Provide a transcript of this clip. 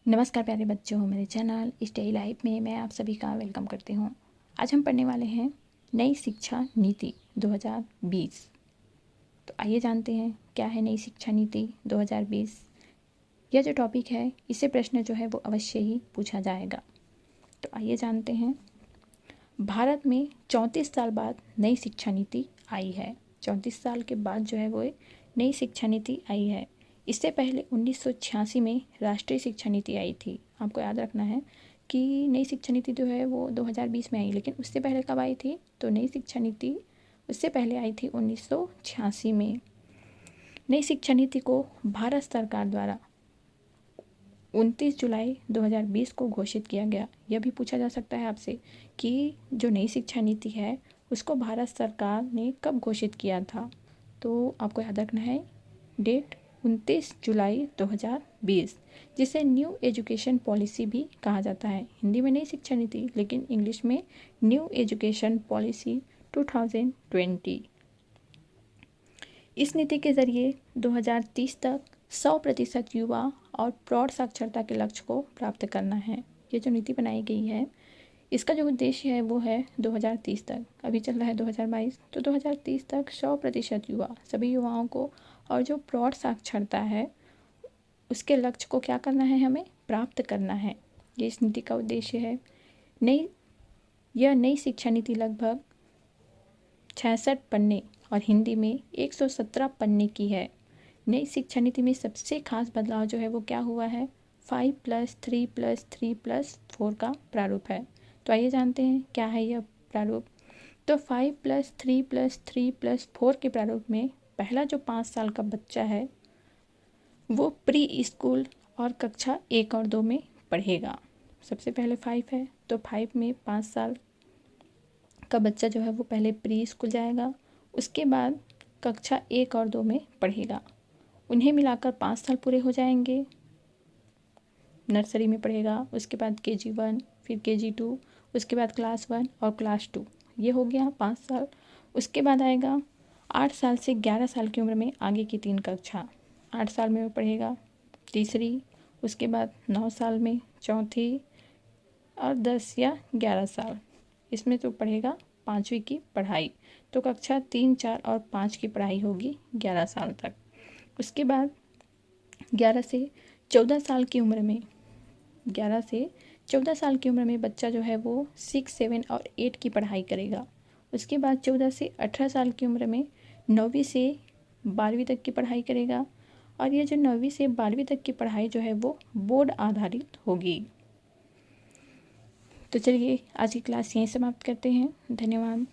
नमस्कार प्यारे बच्चों, मेरे चैनल स्टडी लाइफ में मैं आप सभी का वेलकम करती हूँ। आज हम पढ़ने वाले हैं नई शिक्षा नीति 2020। तो आइए जानते हैं क्या है नई शिक्षा नीति 2020। यह जो टॉपिक है इससे प्रश्न जो है वो अवश्य ही पूछा जाएगा। तो आइए जानते हैं। भारत में 34 साल बाद नई शिक्षा नीति आई है। 34 साल के बाद जो है वो नई शिक्षा नीति आई है। इससे पहले 1986 में राष्ट्रीय शिक्षा नीति आई थी। आपको याद रखना है कि नई शिक्षा नीति जो है वो 2020 में आई, लेकिन उससे पहले कब आई थी? तो नई शिक्षा नीति उससे पहले आई थी 1986 में। नई शिक्षा नीति को भारत सरकार द्वारा 29 जुलाई 2020 को घोषित किया गया। यह भी पूछा जा सकता है आपसे कि जो नई शिक्षा नीति है उसको भारत सरकार ने कब घोषित किया था। तो आपको याद रखना है डेट 29 जुलाई 2020, जिसे न्यू एजुकेशन पॉलिसी भी कहा जाता है। हिंदी में नई शिक्षा नीति, लेकिन इंग्लिश में न्यू एजुकेशन पॉलिसी 2020। इस नीति के जरिए 2030 तक 100% युवा और प्रौढ़ साक्षरता के लक्ष्य को प्राप्त करना है। ये जो नीति बनाई गई है इसका जो उद्देश्य है वो है 2030 तक। अभी चल रहा है 2022, तो 2030 तक 100% युवा, सभी युवाओं को, और जो प्रौढ़ साक्षरता है उसके लक्ष्य को क्या करना है, हमें प्राप्त करना है। ये इस नीति का उद्देश्य है। यह नई शिक्षा नीति लगभग 66 पन्ने और हिंदी में 117 पन्ने की है। नई शिक्षा नीति में सबसे खास बदलाव जो है वो क्या हुआ है? 5+3+3+4 का प्रारूप है। तो आइए जानते हैं क्या है यह प्रारूप। तो 5+3+3+4 के प्रारूप में पहला जो 5 साल का बच्चा है वो प्री स्कूल और कक्षा 1 और 2 में पढ़ेगा। सबसे पहले 5 है, तो 5 में 5 साल का बच्चा जो है वो पहले प्री स्कूल जाएगा, उसके बाद कक्षा 1 और 2 में पढ़ेगा। उन्हें मिलाकर 5 साल पूरे हो जाएंगे। नर्सरी में पढ़ेगा, उसके बाद KG1, फिर KG2, उसके बाद क्लास 1 और क्लास 2। ये हो गया 5 साल। उसके बाद आएगा 8 साल से 11 साल की उम्र में आगे की 3 कक्षा। 8 साल में वो पढ़ेगा तीसरी, उसके बाद 9 साल में चौथी, और 10 या 11 साल इसमें तो पढ़ेगा 5वीं की पढ़ाई। तो कक्षा 3, 4 और 5 की पढ़ाई होगी 11 साल तक। उसके बाद 11 से 14 साल की उम्र में 11 से 14 साल की उम्र में बच्चा जो है वो 6, 7 और 8 की पढ़ाई करेगा। उसके बाद 14 से 18 साल की उम्र में 9वीं से 12वीं तक की पढ़ाई करेगा। और ये जो 9वीं से 12वीं तक की पढ़ाई जो है वो बोर्ड आधारित होगी। तो चलिए आज की क्लास यहीं समाप्त करते हैं। धन्यवाद।